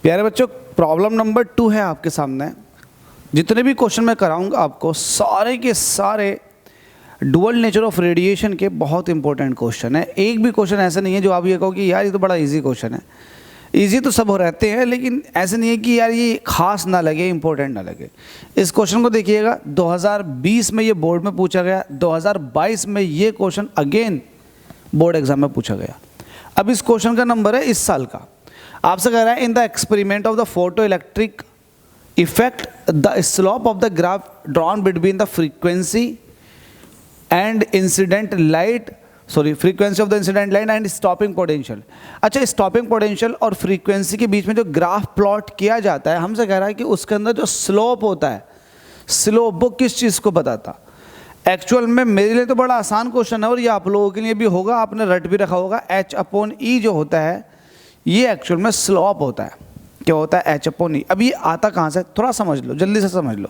प्यारे बच्चों, problem number 2 है आपके सामने। जितने भी क्वेश्चन मैं कराऊंगा आपको, सारे के सारे डुअल नेचर ऑफ रेडिएशन के बहुत इंपॉर्टेंट क्वेश्चन है। एक भी क्वेश्चन ऐसा नहीं है जो आप ये कहो कि यार ये तो बड़ा इजी क्वेश्चन है। इजी तो सब हो रहते हैं, लेकिन ऐसे नहीं है कि यार ये खास ना लगे, इंपॉर्टेंट ना लगे। इस क्वेश्चन को देखिएगा, 2020 में ये बोर्ड में पूछा गया, 2022 में ये क्वेश्चन अगेन बोर्ड एग्जाम में पूछा गया। अब इस क्वेश्चन का नंबर है इस साल का। आपसे कह रहा है, in the experiment of the photo electric effect the slope of the graph drawn between the frequency and incident light, frequency of the incident light and stopping potential. अच्छा, स्टॉपिंग पोटेंशियल और फ्रीक्वेंसी के बीच में जो graph plot किया जाता है, हमसे कह रहा है कि उसके अंदर जो स्लोप होता है, स्लोप वो किस चीज़ को बताता। एक्चुअल में मेरे लिए तो बड़ा आसान क्वेश्चन है और ये आप लोगों के लिए भी होगा, आपने रट भी रखा होगा। H/E जो होता है ये एक्चुअल में स्लोप होता है। क्या होता है? H/E। अब ये आता कहाँ से, थोड़ा समझ लो, जल्दी से समझ लो।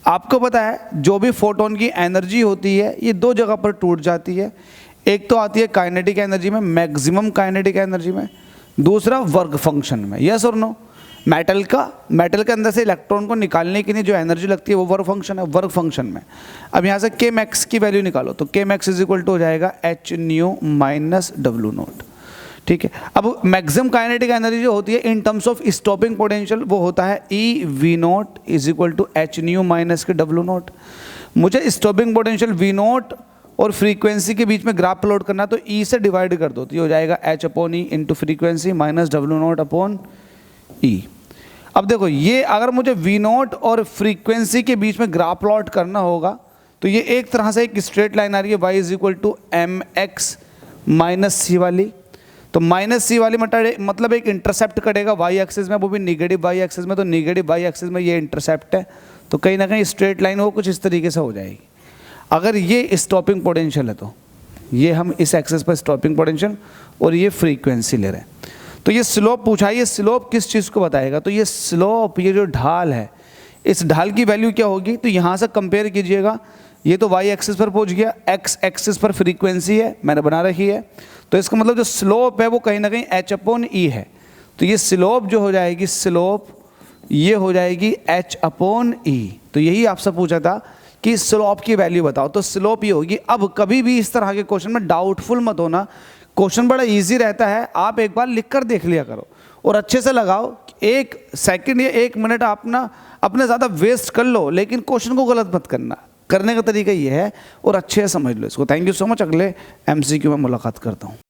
आपको पता है जो भी फोटोन की एनर्जी होती है ये दो जगह पर टूट जाती है। एक तो आती है काइनेटिक एनर्जी में, मैक्सिमम काइनेटिक एनर्जी में, दूसरा वर्क फंक्शन में। यस और नो? मेटल के अंदर से इलेक्ट्रॉन को निकालने के लिए जो एनर्जी लगती है वो वर्क फंक्शन है, वर्क फंक्शन में। अब यहाँ से के मैक्स की वैल्यू निकालो तो के मैक्स इज इक्वल टू हो जाएगा H nu minus W naught. ठीक है। अब मैक्सिमम काइनेटिक एनर्जी जो होती है in terms of stopping potential वो होता है E V naught is equal to H nu minus के डब्ल्यू नोट। मुझे स्टॉपिंग पोटेंशियल वी नोट और फ्रीक्वेंसी के बीच में ग्राफ प्लॉट करना, तो ई से डिवाइड कर दो तो ये हो जाएगा H/E into frequency minus W naught upon E. अब देखो, ये अगर मुझे वी नोट और फ्रीक्वेंसी के बीच में ग्राफ प्लॉट करना होगा तो ये एक तरह से एक स्ट्रेट लाइन आ रही है y is equal to M X minus C वाली। तो माइनस सी वाली मतलब एक इंटरसेप्ट कटेगा y एक्सिस में, वो भी निगेटिव y एक्सिस में। तो निगेटिव y एक्सिस में ये इंटरसेप्ट है, तो कहीं ना कहीं स्ट्रेट लाइन वो कुछ इस तरीके से हो जाएगी। अगर ये स्टॉपिंग पोटेंशियल है तो ये हम इस एक्सिस पर स्टॉपिंग पोटेंशियल और ये फ्रीक्वेंसी ले रहे हैं। तो ये स्लोप पूछा है, ये स्लोप किस चीज़ को बताएगा? तो ये स्लोप, ये जो ढाल है, इस ढाल की वैल्यू क्या होगी? तो यहाँ से कंपेयर कीजिएगा, ये तो y एक्सिस पर पहुँच गया, x एक्सिस पर फ्रीक्वेंसी है, मैंने बना रखी है। तो इसका मतलब जो स्लोप है वो कहीं ना कहीं H/E है। तो ये स्लोप जो हो जाएगी, स्लोप ये हो जाएगी H/E। तो यही आपसे पूछा था कि स्लोप की वैल्यू बताओ, तो स्लोप ये होगी। अब कभी भी इस तरह के क्वेश्चन में डाउटफुल मत होना, क्वेश्चन बड़ा इजी रहता है। आप एक बार लिख कर देख लिया करो और अच्छे से लगाओ। 1 सेकंड या 1 मिनट अपने ज़्यादा वेस्ट कर लो, लेकिन क्वेश्चन को गलत मत करना। करने का तरीका ये है और अच्छे से समझ लो इसको। Thank you so much. अगले MCQ में मुलाकात करता हूँ।